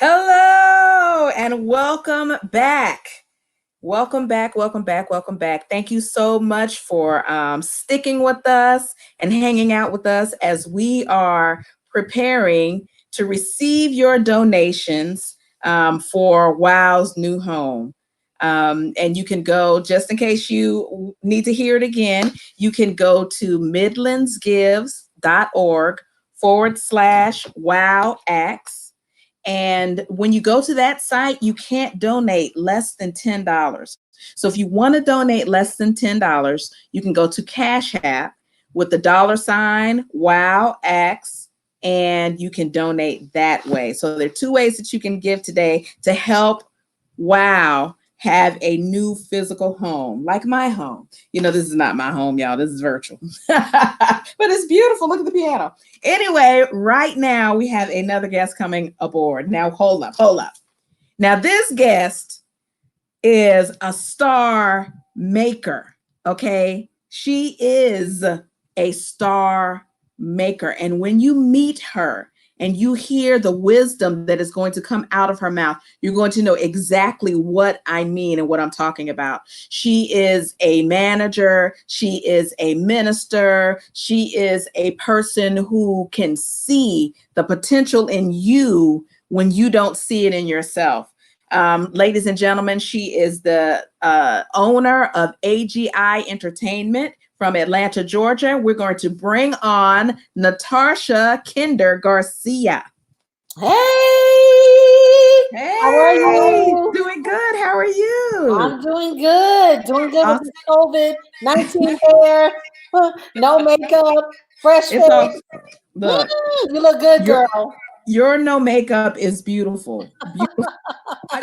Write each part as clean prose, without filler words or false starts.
Hello and welcome back. Welcome back, welcome back, welcome back. Thank you so much for sticking with us and hanging out with us as we are preparing to receive your donations for WOW's new home. And you can go, just in case you need to hear it again, you can go to midlandsgives.org/WOWAX. And when you go to that site, you can't donate less than $10. So if you want to donate less than $10, you can go to Cash App with the $ WOWX, and you can donate that way. So there are two ways that you can give today to help WOW have a new physical home, like my home. You know, this is not my home, y'all. This is virtual, but it's beautiful. Look at the piano. Anyway, right now we have another guest coming aboard. Now, hold up. Now, this guest is a star maker, okay? She is a star maker. And when you meet her, and you hear the wisdom that is going to come out of her mouth, you're going to know exactly what I mean and what I'm talking about. She is a manager. She is a minister. She is a person who can see the potential in you when you don't see it in yourself. Ladies and gentlemen, she is the owner of AGI Entertainment from Atlanta, Georgia. We're going to bring on Natarsha Kinder-Garcia. Hey, how are you? Doing good. How are you? I'm doing good. Doing good with the COVID-19 hair, no makeup, fresh face. Look, you look good, girl. Your no makeup is beautiful.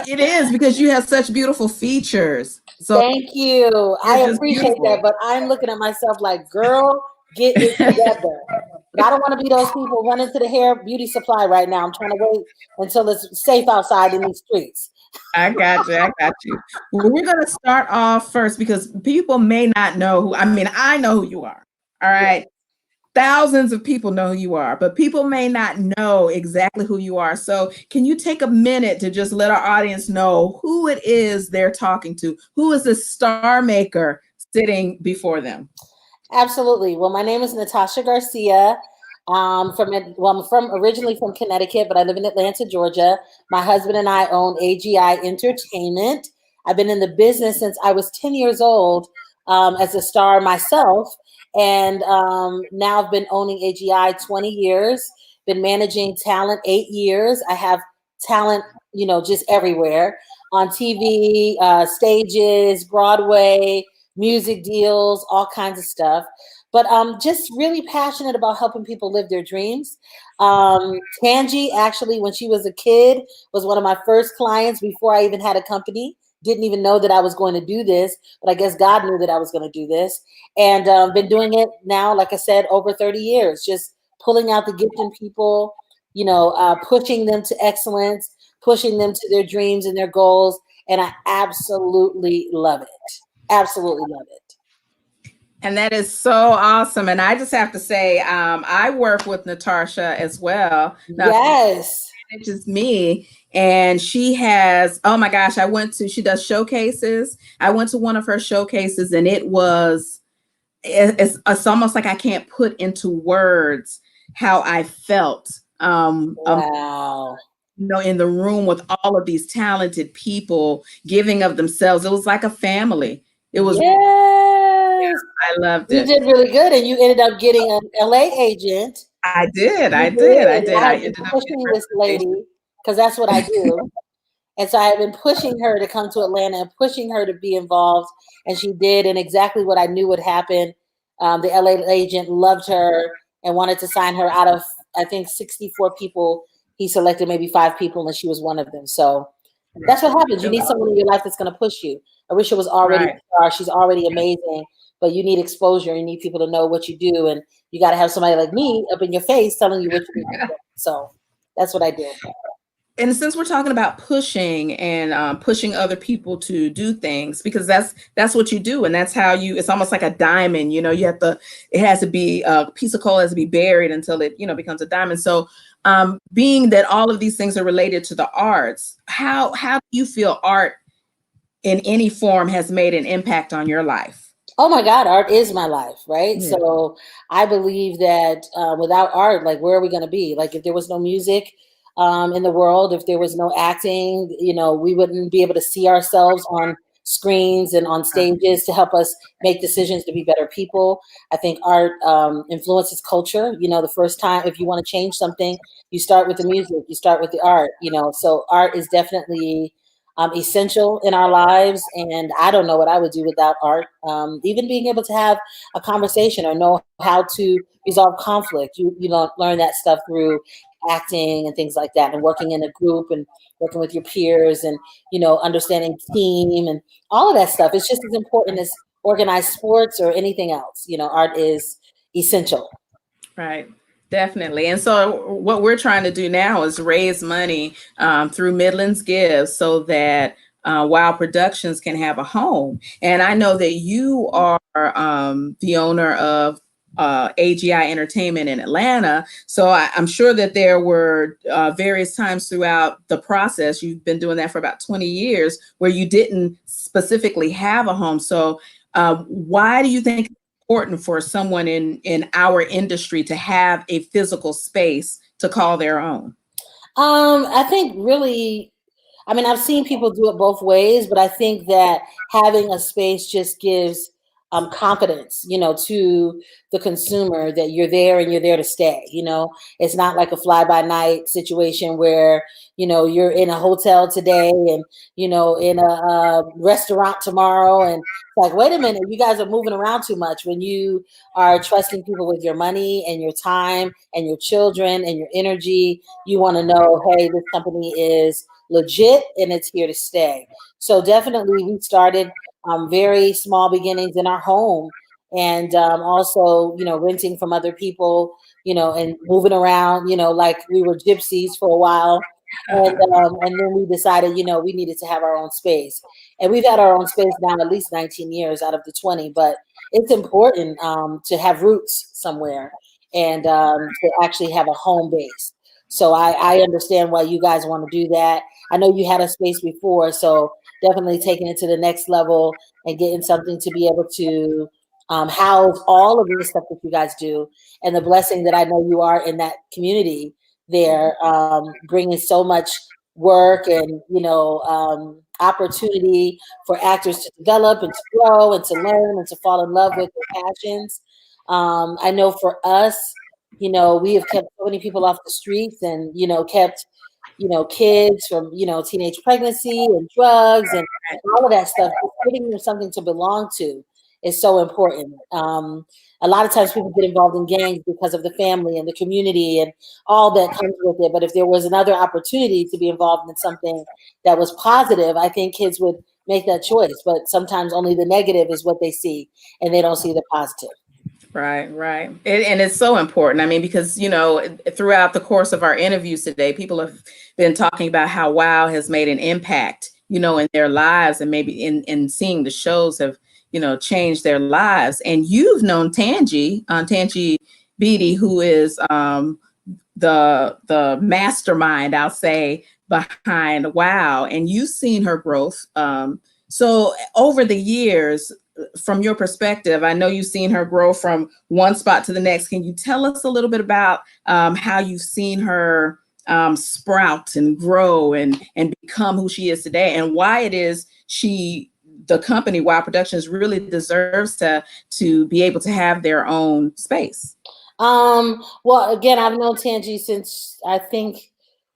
It is, because you have such beautiful features. So thank you. I appreciate that, but I'm looking at myself like, girl, get it together. But I don't want to be those people running to the hair beauty supply right now. I'm trying to wait until it's safe outside in these streets. I got you. Well, we're going to start off first because people may not know who, I know who you are. All right. Yes. Thousands of people know who you are, but people may not know exactly who you are. So can you take a minute to just let our audience know who it is they're talking to? Who is the star maker sitting before them? Absolutely. Well, my name is Natarsha Garcia. I'm originally from Connecticut, but I live in Atlanta, Georgia. My husband and I own AGI Entertainment. I've been in the business since I was 10 years old as a star myself. And now I've been owning AGI 20 years, been managing talent 8 years. I have talent, just everywhere on TV, stages, Broadway, music deals, all kinds of stuff. But I'm just really passionate about helping people live their dreams. Tangi, actually, when she was a kid, was one of my first clients before I even had a company. Didn't even know that I was going to do this, but I guess God knew that I was going to do this. And been doing it now, like I said, over 30 years, just pulling out the gift in people, pushing them to excellence, pushing them to their dreams and their goals. And I absolutely love it. Absolutely love it. And that is so awesome. And I just have to say, I work with Natarsha as well. Yes. It's just me. And she has, oh my gosh, she does showcases. I went to one of her showcases, and it's almost like I can't put into words how I felt. Wow. In the room with all of these talented people giving of themselves. It was like a family. It was. Yes. I loved it. You did really good, and you ended up getting an LA agent. I did. I ended up pushing this lady, because that's what I do. And so I have been pushing her to come to Atlanta and pushing her to be involved. And she did. And exactly what I knew would happen. The LA agent loved her and wanted to sign her out of, I think, 64 people. He selected maybe 5 people, and she was one of them. So that's what happens. You need someone in your life that's going to push you. Arisha was already a star. She's already amazing. But you need exposure. You need people to know what you do. And you got to have somebody like me up in your face telling you what you do. So that's what I do. And since we're talking about pushing and pushing other people to do things, because that's what you do. And that's how it's almost like a diamond, it has to be, a piece of coal has to be buried until it, becomes a diamond. So being that all of these things are related to the arts, how do you feel art in any form has made an impact on your life? Oh my God, art is my life, right? Yeah. So I believe that without art, like, where are we going to be? Like, if there was no music in the world, if there was no acting, we wouldn't be able to see ourselves on screens and on stages to help us make decisions to be better people. I think art influences culture. The first time, if you want to change something, you start with the music, you start with the art, so art is definitely essential in our lives. And I don't know what I would do without art. Even being able to have a conversation or know how to resolve conflict. You don't learn that stuff through acting and things like that, and working in a group and working with your peers, and understanding team and all of that stuff. It's just as important as organized sports or anything else. Art is essential. Right. Definitely. And so, what we're trying to do now is raise money through Midlands Gives so that Wow Productions can have a home. And I know that you are the owner of AGI Entertainment in Atlanta. So, I'm sure that there were various times throughout the process, you've been doing that for about 20 years, where you didn't specifically have a home. So, why do you think important for someone in our industry to have a physical space to call their own? I think really, I mean, I've seen people do it both ways, but I think that having a space just gives confidence, to the consumer that you're there and you're there to stay. It's not like a fly by night situation where, you're in a hotel today and, in a restaurant tomorrow. And it's like, wait a minute, you guys are moving around too much. When you are trusting people with your money and your time and your children and your energy, you want to know, hey, this company is legit and it's here to stay. So definitely we started very small beginnings in our home, and also, renting from other people, and moving around, like we were gypsies for a while. And then we decided, we needed to have our own space. And we've had our own space now at least 19 years out of the 20, but it's important to have roots somewhere, and to actually have a home base. So I understand why you guys want to do that. I know you had a space before, so definitely taking it to the next level and getting something to be able to house all of the stuff that you guys do, and the blessing that I know you are in that community there, bringing so much work and opportunity for actors to develop and to grow and to learn and to fall in love with their passions. I know for us, we have kept so many people off the streets, and kept kids from teenage pregnancy and drugs and all of that stuff. Just giving them something to belong to is so important. A lot of times people get involved in gangs because of the family and the community and all that comes with it. But if there was another opportunity to be involved in something that was positive, I think kids would make that choice. But sometimes only the negative is what they see, and they don't see the positive. Right, right. And it's so important. I mean, because, throughout the course of our interviews today, people have been talking about how WOW has made an impact, in their lives, and maybe in seeing the shows have, changed their lives. And you've known Tangi Beatty, who is the mastermind, I'll say, behind WOW, and you've seen her growth. So over the years, from your perspective, I know you've seen her grow from one spot to the next. Can you tell us a little bit about how you've seen her sprout and grow and become who she is today, and why it is the company WOW Productions really deserves to be able to have their own space? Well, again, I've known Tangi since I think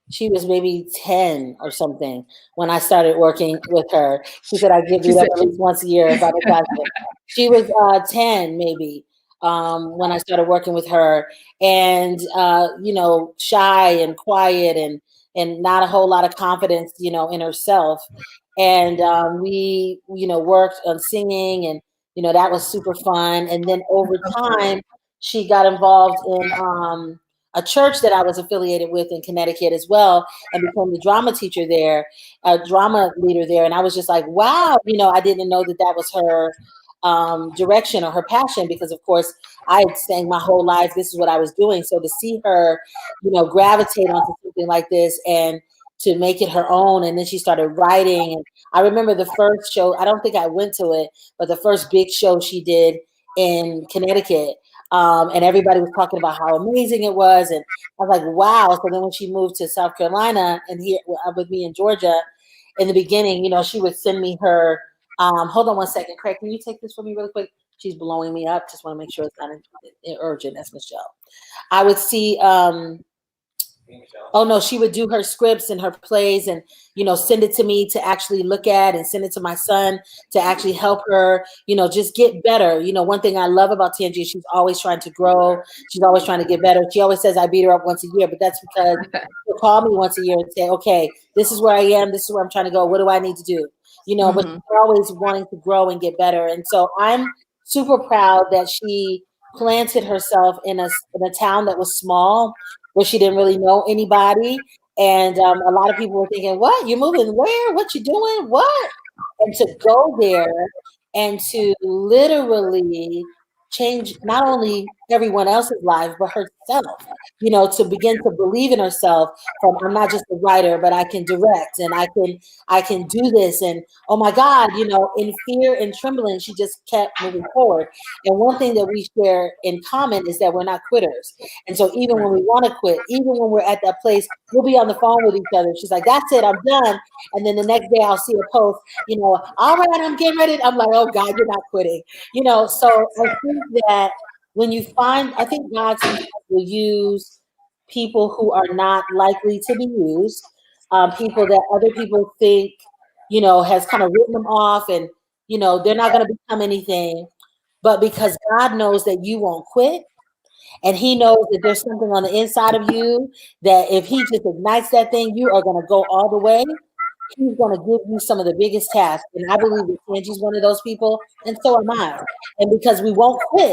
she was maybe 10 or something when I started working with her. She said I get She beat up said, at least once a year if I don't catch it. She was 10 maybe when I started working with her, and shy and quiet and not a whole lot of confidence, in herself. And we, worked on singing, and that was super fun. And then over time, she got involved in a church that I was affiliated with in Connecticut as well, and became the drama teacher there, a drama leader there. And I was just like, wow, I didn't know that was her direction or her passion, because of course I had sang my whole life, this is what I was doing. So to see her, gravitate onto something like this and to make it her own, and then she started writing. And I remember the first show, I don't think I went to it, but the first big show she did in Connecticut, and everybody was talking about how amazing it was, and I was like, wow. So then when she moved to South Carolina and here with me in Georgia, in the beginning, she would send me her. Hold on one second, Craig. Can you take this for me really quick? She's blowing me up. Just want to make sure it's not urgent. That's Michelle. I would see. Oh no, she would do her scripts and her plays, and send it to me to actually look at, and send it to my son to actually help her, just get better. One thing I love about Tangi is she's always trying to grow. She's always trying to get better. She always says I beat her up once a year, but that's because she'll call me once a year and say, okay, this is where I am. This is where I'm trying to go. What do I need to do? But she's always wanting to grow and get better. And so I'm super proud that she planted herself in a town that was small, where she didn't really know anybody. And a lot of people were thinking, what? You're moving where? What you doing? What? And to go there and to literally change not only everyone else's life, but herself, to begin to believe in herself from, I'm not just a writer, but I can direct, and I can do this. And oh my God, in fear and trembling, she just kept moving forward. And one thing that we share in common is that we're not quitters. And so even when we want to quit, even when we're at that place, we'll be on the phone with each other. She's like, that's it, I'm done. And then the next day I'll see a post, all right, I'm getting ready. I'm like, oh God, you're not quitting. So I think that when you find, I think God sometimes will use people who are not likely to be used, people that other people think, has kind of written them off, and, they're not going to become anything. But because God knows that you won't quit, and he knows that there's something on the inside of you that if he just ignites that thing, you are going to go all the way. He's going to give you some of the biggest tasks. And I believe that Tangi's one of those people, and so am I. And because we won't quit,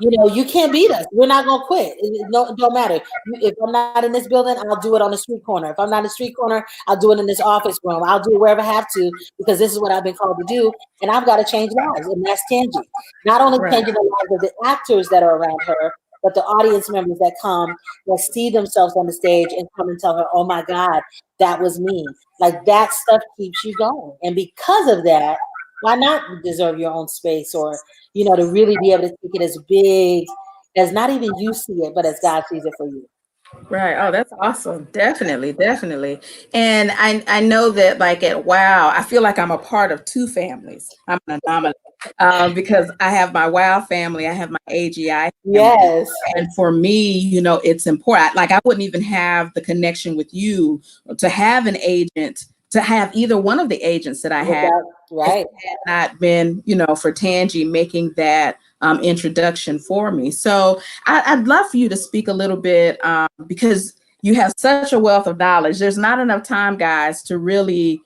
you can't beat us. We're not going to quit. It don't matter. If I'm not in this building, I'll do it on the street corner. If I'm not in the street corner, I'll do it in this office room. I'll do it wherever I have to, because this is what I've been called to do. And I've got to change lives. And that's Tangi. Not only changing the lives of the actors that are around her, but the audience members that come, that see themselves on the stage and come and tell her, oh my God, that was me. Like, that stuff keeps you going. And because of that, why not deserve your own space, or, to really be able to take it as big as not even you see it, but as God sees it for you. Right. Oh, that's awesome. Definitely, definitely. And I know that, like, at WOW, I feel like I'm a part of two families. I'm an anomaly, because I have my WOW family, I have my AGI family. Yes. And for me, it's important. Like, I wouldn't even have the connection with you to have an agent, to have either one of the agents that I had, right, if it had not been, for Tangi making that introduction for me. So I'd love for you to speak a little bit, because you have such a wealth of knowledge. There's not enough time, guys, to really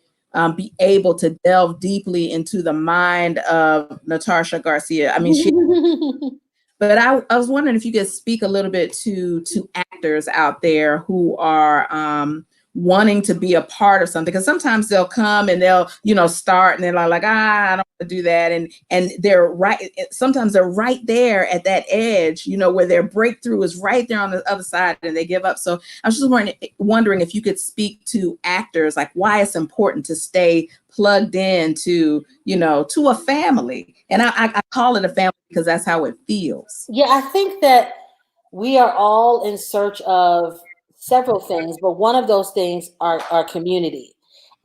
be able to delve deeply into the mind of Natarsha Garcia. I mean, but I was wondering if you could speak a little bit to actors out there who are wanting to be a part of something, because sometimes they'll come and they'll start and they're like, I don't want to do that, and they're right, sometimes they're right there at that edge, where their breakthrough is right there on the other side, and they give up. So I was just wondering if you could speak to actors, like why it's important to stay plugged in to a family. And I call it a family because that's how it feels. Yeah, I think that we are all in search of several things, but one of those things are community.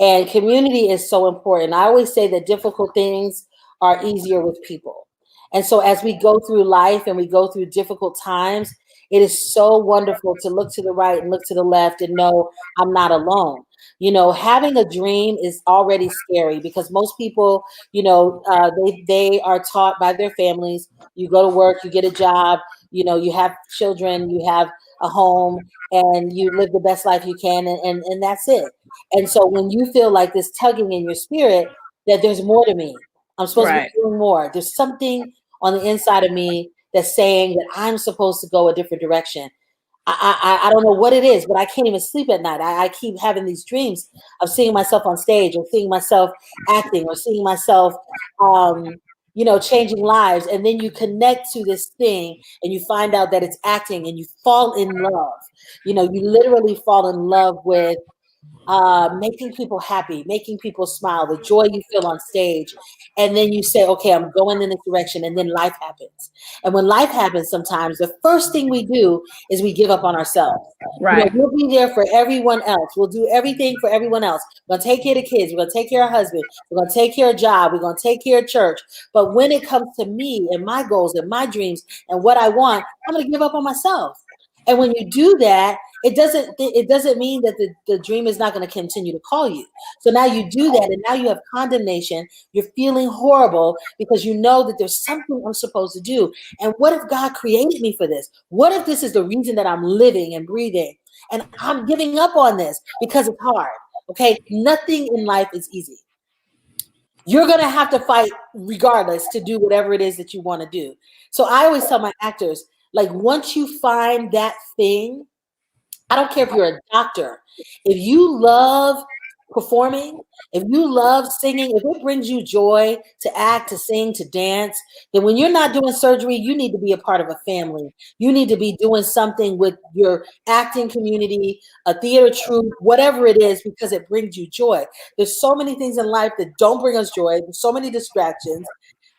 And community is so important. I always say that difficult things are easier with people. And so as we go through life and we go through difficult times, it is so wonderful to look to the right and look to the left and know I'm not alone. Having a dream is already scary, because most people, they are taught by their families. You go to work, you get a job, you have children, you have a home, and you live the best life you can, and that's it. And so when you feel like this tugging in your spirit that there's more to me, I'm supposed to be doing more. There's something on the inside of me that's saying that I'm supposed to go a different direction. I don't know what it is, but I can't even sleep at night. I keep having these dreams of seeing myself on stage, or seeing myself acting, or seeing myself changing lives. And then you connect to this thing and you find out that it's acting and you fall in love. You literally fall in love with making people happy, making people smile, the joy you feel on stage. And then you say, okay, I'm going in this direction. And then life happens. And when life happens, sometimes the first thing we do is we give up on ourselves. Right. We'll be there for everyone else. We'll do everything for everyone else. We're going to take care of the kids. We're going to take care of our husband. We're going to take care of job. We're going to take care of church. But when it comes to me and my goals and my dreams and what I want, I'm going to give up on myself. And when you do that, it doesn't mean that the dream is not going to continue to call you. So now you do that, and now you have condemnation. You're feeling horrible because you know that there's something I'm supposed to do. And what if God created me for this? What if this is the reason that I'm living and breathing? And I'm giving up on this because it's hard. Okay, nothing in life is easy. You're going to have to fight regardless to do whatever it is that you want to do. So I always tell my actors, like, once you find that thing, I don't care if you're a doctor. If you love performing, if you love singing, if it brings you joy to act, to sing, to dance, then when you're not doing surgery, you need to be a part of a family. You need to be doing something with your acting community, a theater troupe, whatever it is, because it brings you joy. There's so many things in life that don't bring us joy. There's so many distractions,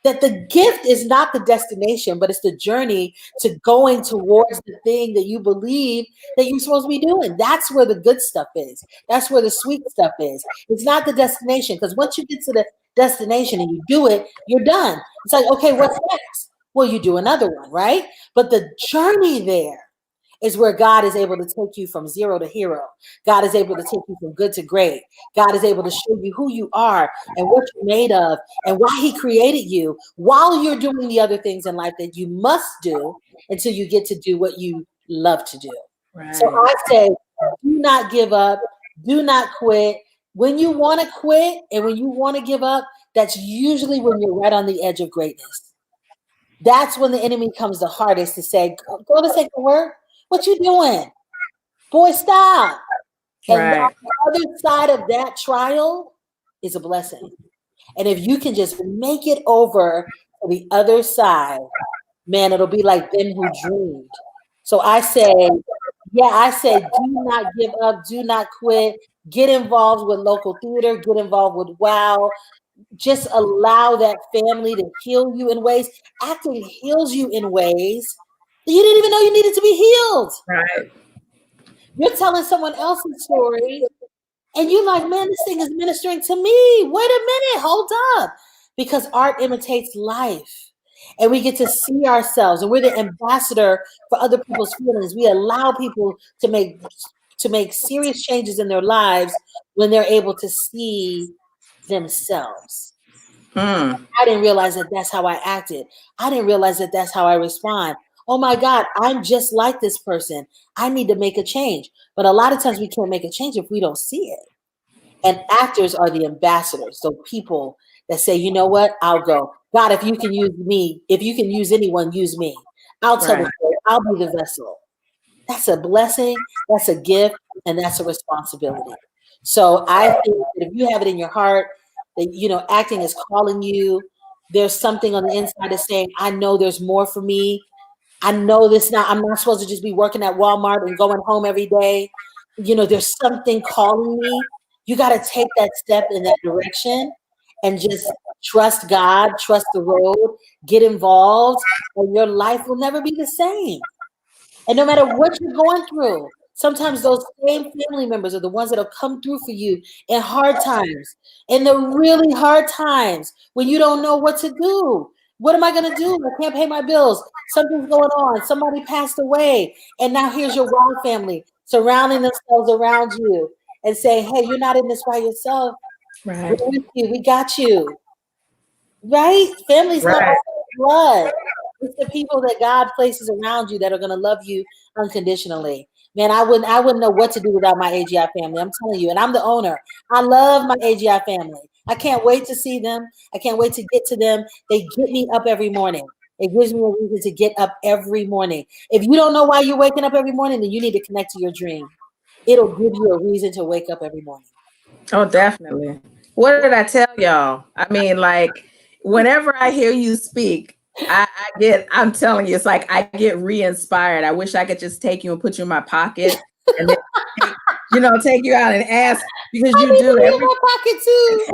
that the gift is not the destination, but it's the journey to going towards the thing that you believe that you're supposed to be doing. That's where the good stuff is. That's where the sweet stuff is. It's not the destination, because once you get to the destination and you do it, you're done. It's like, okay, what's next? Well, you do another one, right? But the journey there is where God is able to take you from zero to hero. God is able to take you from good to great. God is able to show you who you are and what you're made of and why he created you while you're doing the other things in life that you must do until you get to do what you love to do. Right. So I say, do not give up. Do not quit. When you want to quit and when you want to give up, that's usually when you're right on the edge of greatness. That's when the enemy comes the hardest to say, go to second work. What you doing? Boy, stop. And Right. on the other side of that trial is a blessing. And if you can just make it over to the other side, man, it'll be like them who dreamed. So I say, do not give up, do not quit. Get involved with local theater, get involved with WOW. Just allow that family to heal you in ways. Acting heals you in ways that you didn't even know you needed to be healed. Right. You're telling someone else's story, and you're like, man, this thing is ministering to me. Wait a minute, hold up. Because art imitates life. And we get to see ourselves, and we're the ambassador for other people's feelings. We allow people to make serious changes in their lives when they're able to see themselves. I didn't realize that that's how I acted. I didn't realize that that's how I respond. Oh my God, I'm just like this person. I need to make a change. But a lot of times we can't make a change if we don't see it. And actors are the ambassadors. So people that say, you know what, I'll go. God, if you can use me, if you can use anyone, use me. I'll tell the story. I'll be the vessel. That's a blessing, that's a gift, and that's a responsibility. So I think that if you have it in your heart that acting is calling you, there's something on the inside that's saying, I know there's more for me. I know I'm not supposed to just be working at Walmart and going home every day. There's something calling me. You got to take that step in that direction and just trust God, trust the road, get involved, and your life will never be the same. And no matter what you're going through, sometimes those same family members are the ones that'll come through for you in hard times, in the really hard times when you don't know what to do. What am I going to do? I can't pay my bills. Something's going on. Somebody passed away. And now here's your wild family surrounding themselves around you and say, hey, you're not in this by yourself. Right. We're with you. We got you. Right? Family's not Right. blood. It's the people that God places around you that are going to love you unconditionally. Man, I wouldn't know what to do without my AGI family. I'm telling you, and I'm the owner. I love my AGI family. I can't wait to see them. I can't wait to get to them. They get me up every morning. It gives me a reason to get up every morning. If you don't know why you're waking up every morning, then you need to connect to your dream. It'll give you a reason to wake up every morning. Oh, definitely. What did I tell y'all? I mean, like, whenever I hear you speak, I'm telling you, it's like I get re-inspired. I wish I could just take you and put you in my pocket and then take, take you out and ask because I you need do to be in every. my pocket too.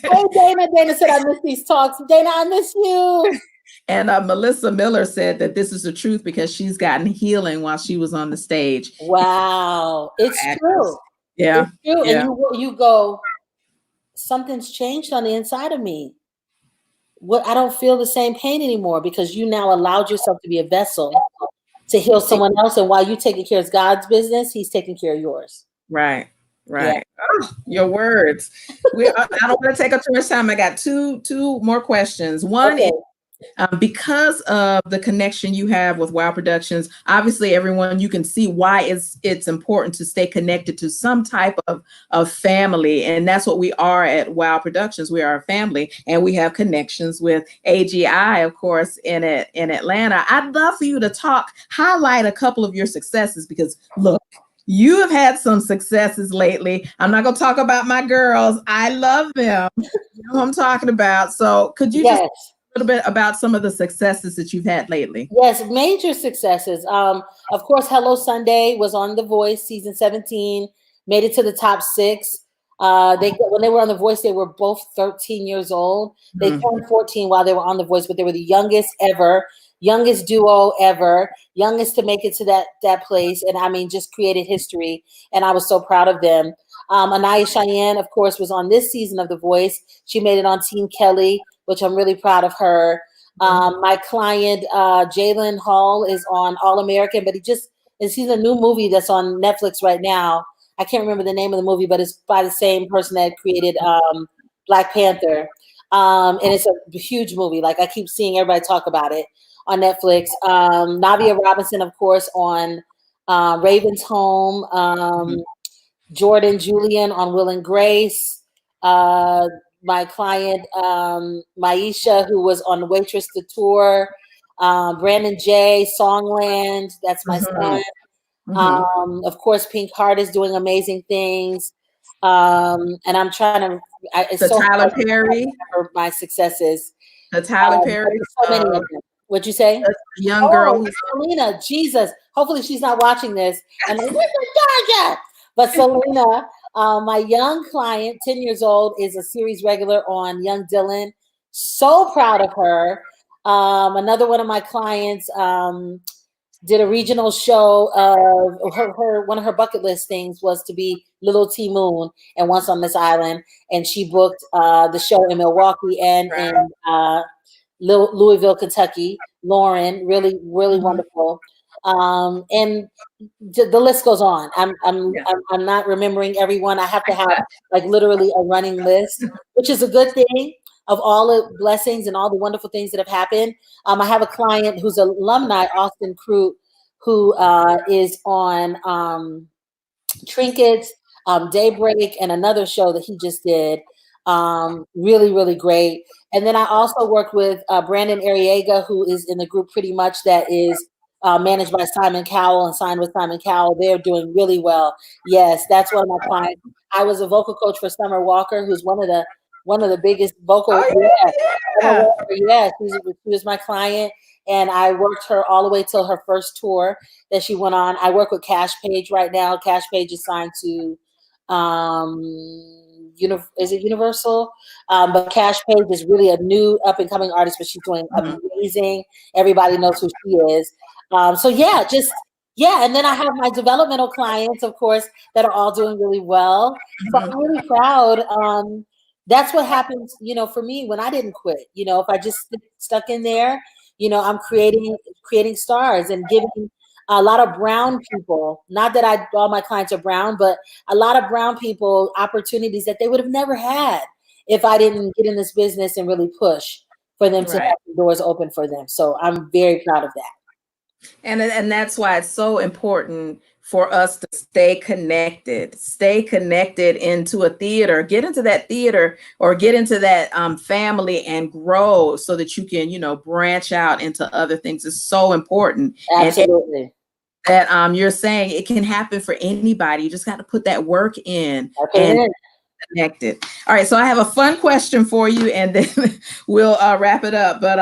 Hey, Dana. Dana said I miss these talks. Dana, I miss you. And Melissa Miller said that this is the truth because she's gotten healing while she was on the stage. Wow. It's true. Yeah. It's true. Yeah. And you go, something's changed on the inside of me. What, I don't feel the same pain anymore because you now allowed yourself to be a vessel to heal someone else. And while you taking care of God's business, he's taking care of yours. Right. Yeah. Right. Oh, your words. I don't want to take up too much time. I got two more questions. One is because of the connection you have with Wow Productions, obviously everyone, you can see why it's important to stay connected to some type of family. And that's what we are at Wow Productions. We are a family and we have connections with AGI, of course, in Atlanta. I'd love for you to highlight a couple of your successes because look, you have had some successes lately. I'm not going to talk about my girls. I love them. You know what I'm talking about. So could you just little bit about some of the successes that you've had lately? Yes, major successes. Of course, Hello Sunday was on The Voice season 17, made it to the top 6. When they were on The Voice, they were both 13 years old. They turned 14 while they were on The Voice, but they were the youngest ever, youngest duo ever, youngest to make it to that place. And I mean, just created history. And I was so proud of them. Anaya Cheyenne, of course, was on this season of The Voice. She made it on Team Kelly, which I'm really proud of her. My client, Jalen Hall, is on All American, but he's a new movie that's on Netflix right now. I can't remember the name of the movie, but it's by the same person that created Black Panther. And it's a huge movie. Like I keep seeing everybody talk about it on Netflix. Navia Robinson, of course, on Raven's Home. Jordan Julian on Will and Grace. My client, Maisha, who was on Waitress the Tour. Brandon J, Songland, that's my son. Of course, Pink Heart is doing amazing things. And I'm trying to, it's so Tyler hard Perry. to remember my successes. Tyler Perry. So many of them. What'd you say? Young girl. Selena, Jesus. Hopefully she's not watching this. And like, where's Georgia? But Selena, my young client, 10 years old, is a series regular on Young Dylan. So proud of her. Another one of my clients did a regional show of her. One of her bucket list things was to be Little T Moon and Once on This Island. And she booked the show in Milwaukee and in Louisville, Kentucky. Lauren, really, really wonderful. And the list goes on. I'm not remembering everyone. I have to have like literally a running list, which is a good thing of all the blessings and all the wonderful things that have happened. I have a client who's an alumni, Austin Crute, who is on Trinkets, Daybreak, and another show that he just did. Really, really great. And then I also worked with Brandon Arriaga, who is in the group Pretty Much that is managed by Simon Cowell and signed with Simon Cowell. They're doing really well. Yes, that's one of my clients. I was a vocal coach for Summer Walker, who's one of the biggest vocal. Yes, she was my client, and I worked her all the way till her first tour that she went on. I work with Cash Page right now. Cash Page is signed to is it Universal? But Cash Page is really a new up and coming artist, but she's doing amazing. Everybody knows who she is. So yeah, and then I have my developmental clients, of course, that are all doing really well. So I'm really proud. That's what happens, for me when I didn't quit. If I just stuck in there, I'm creating stars and giving a lot of brown people, not that all my clients are brown, but a lot of brown people opportunities that they would have never had if I didn't get in this business and really push for them to have the doors open for them. So I'm very proud of that. And that's why it's so important for us to stay connected into a theater, get into that theater or get into that family and grow so that you can, branch out into other things. It's so important. Absolutely. And that you're saying it can happen for anybody. You just got to put that work in. connected. All right, so I have a fun question for you, and then we'll wrap it up. But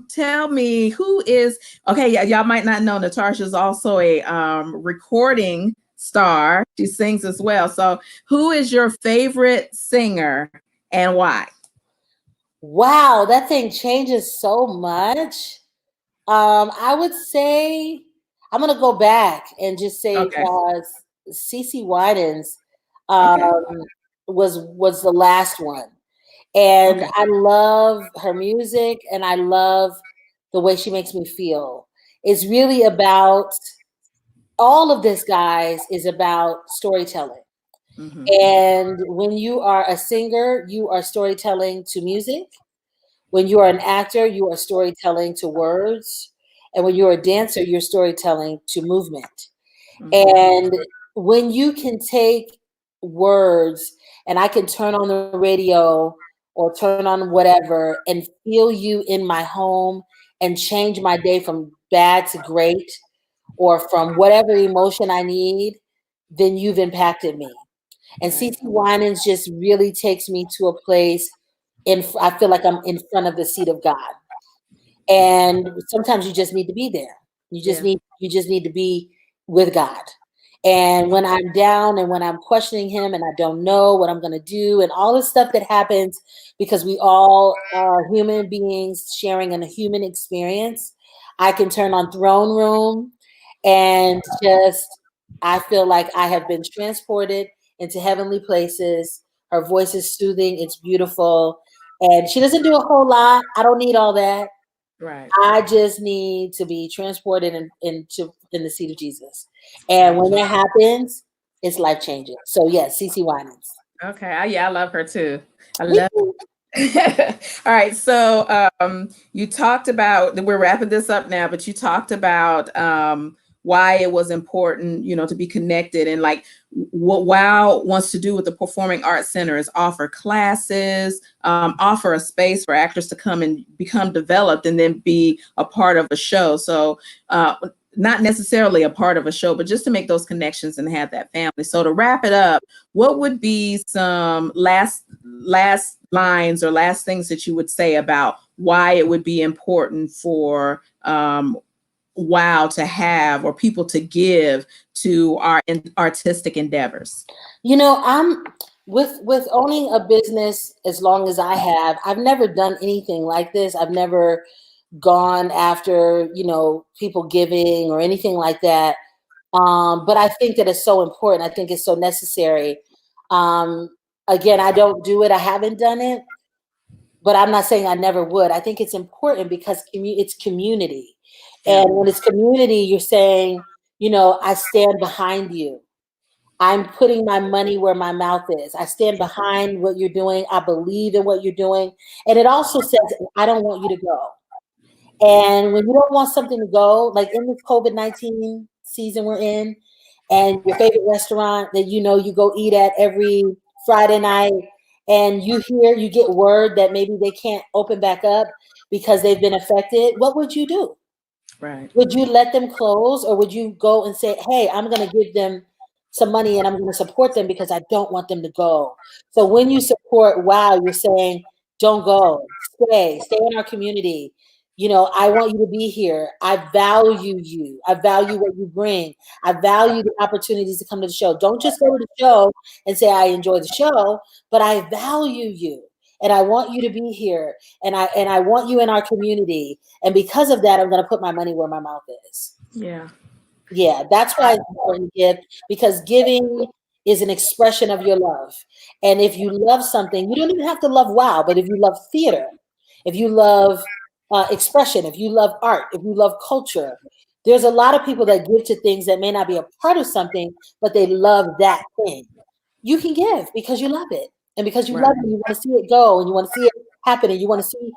tell me, who is okay? Yeah, y'all might not know Natarsha is also a recording star. She sings as well. So, who is your favorite singer and why? Wow, that thing changes so much. I would say I'm gonna go back and just say Okay. CC Winans Okay. um, was the last one, and Okay. I love her music, and I love the way she makes me feel. It's really about all of this, guys. Is about storytelling, Mm-hmm. and when you are a singer, you are storytelling to music. When you are an actor, you are storytelling to words. And when you're a dancer, you're storytelling to movement. Mm-hmm. And when you can take words and I can turn on the radio or turn on whatever and feel you in my home and change my day from bad to great or from whatever emotion I need, then you've impacted me. And Right. CC Winans just really takes me to a place I feel like I'm in front of the seat of God. And sometimes you just need to be there. Yeah. You just need to be with God. And when I'm down and when I'm questioning him and I don't know what I'm going to do and all the stuff that happens because we all are human beings sharing a human experience, I can turn on throne room and just I feel like I have been transported into heavenly places. Her voice is soothing, it's beautiful, and she doesn't do a whole lot. I don't need all that. Right. I just need to be transported in the seat of Jesus. And when Gotcha. that happens, it's life changing. So yes, CC Winans. Okay. Yeah, I love her too. I Me love. too. All right. So you talked about, we're wrapping this up now, but you talked about why it was important, to be connected. And like what WOW wants to do with the Performing Arts Center is offer classes, offer a space for actors to come and become developed and then be a part of a show. So not necessarily a part of a show, but just to make those connections and have that family. So to wrap it up, what would be some last lines or last things that you would say about why it would be important for WOW to have or people to give to our artistic endeavors? I'm with owning a business as long as I have, I've never done anything like this. I've never gone after, people giving or anything like that. But I think that it's so important. I think it's so necessary. Um, Again, I don't do it. I haven't done it, but I'm not saying I never would. I think it's important because it's community. Yeah. And when it's community, you're saying, I stand behind you. I'm putting my money where my mouth is. I stand behind what you're doing. I believe in what you're doing. And it also says, I don't want you to go. And when you don't want something to go, like in this COVID-19 season we're in, and your favorite restaurant that you go eat at every Friday night, and you get word that maybe they can't open back up because they've been affected, what would you do? Right. Would you let them close, or would you go and say, hey, I'm going to give them some money and I'm going to support them because I don't want them to go? So when you support WOW, you're saying, don't go, stay in our community. I want you to be here. I value you. I value what you bring. I value the opportunities to come to the show. Don't just go to the show and say, I enjoy the show, but I value you. And I want you to be here. And I want you in our community. And because of that, I'm going to put my money where my mouth is. Yeah. Yeah, that's why it's important to give, because giving is an expression of your love. And if you love something, you don't even have to love WOW, but if you love theater, if you love expression, if you love art, if you love culture, there's a lot of people that give to things that may not be a part of something, but they love that thing. You can give because you love it. And because you love Right. it, you want to see it go and you want to see it happen and you want to see,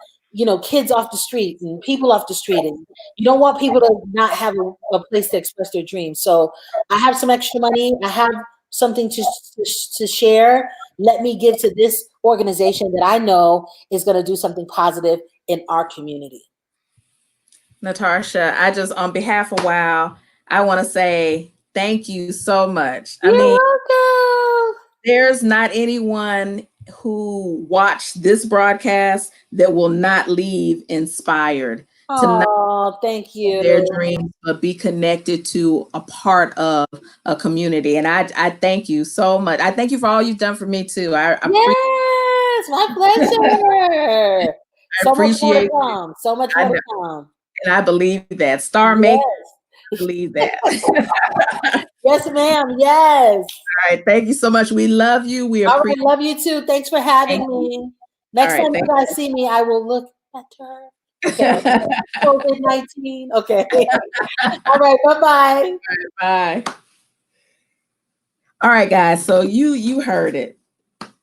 kids off the street and people off the street. And you don't want people to not have a place to express their dreams. So I have some extra money. I have something to share. Let me give to this organization that I know is going to do something positive in our community. Natarsha, I just, on behalf of WOW, I want to say thank you so much. I You're mean, welcome. There's not anyone who watched this broadcast that will not leave inspired to not Oh, thank have their you. dreams, but be connected to a part of a community. And I thank you so much. I thank you for all you've done for me too. Yes, my pleasure. I So much more to appreciate it. come. So much I more to know, come. and I believe that. Star maker, I Yes. believe that. All Yes, ma'am. Yes. right. Thank you so much. We love you. We All right. appreciate Love you too. Thanks for having you. me. All Next right. time you Thank guys see me, I will look better. Okay. COVID-19. Okay. All right. Bye-bye. you. Bye. All right, guys. So you heard it.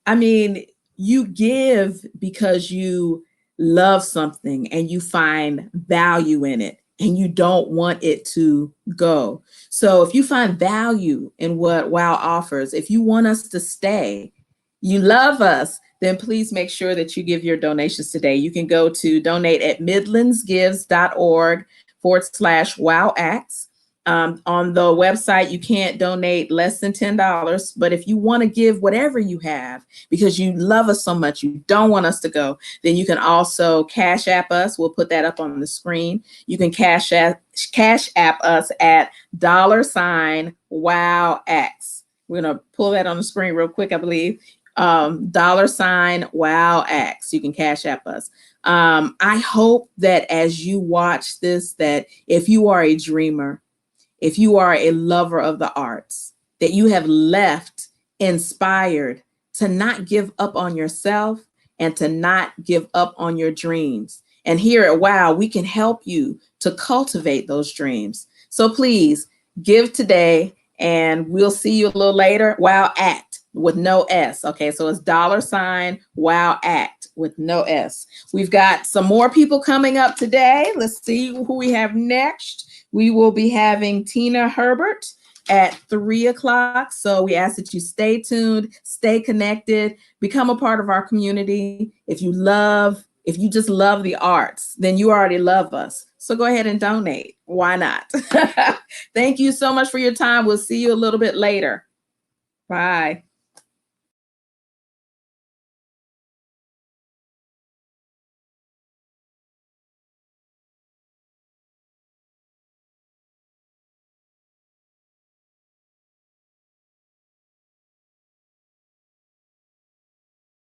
I mean, you give because you love something and you find value in it and you don't want it to go. So if you find value in what WOW offers, if you want us to stay, you love us, then please make sure that you give your donations today. You can go to donate at midlandsgives.org/WOW acts. On the website, you can't donate less than $10, but if you want to give whatever you have because you love us so much, you don't want us to go, then you can also Cash App us. We'll put that up on the screen. You can Cash App us at $WOWX. We're going to pull that on the screen real quick, I believe. $WOWX. You can Cash App us. I hope that as you watch this, that if you are a dreamer, if you are a lover of the arts, that you have left inspired to not give up on yourself and to not give up on your dreams. And here at WOW, we can help you to cultivate those dreams. So please give today, and we'll see you a little later. WOW Act with no S. Okay, so it's $WOW Act with no S. We've got some more people coming up today. Let's see who we have next. We will be having Tina Herbert at 3 o'clock. So we ask that you stay tuned, stay connected, become a part of our community. If you just love the arts, then you already love us. So go ahead and donate. Why not? Thank you so much for your time. We'll see you a little bit later. Bye.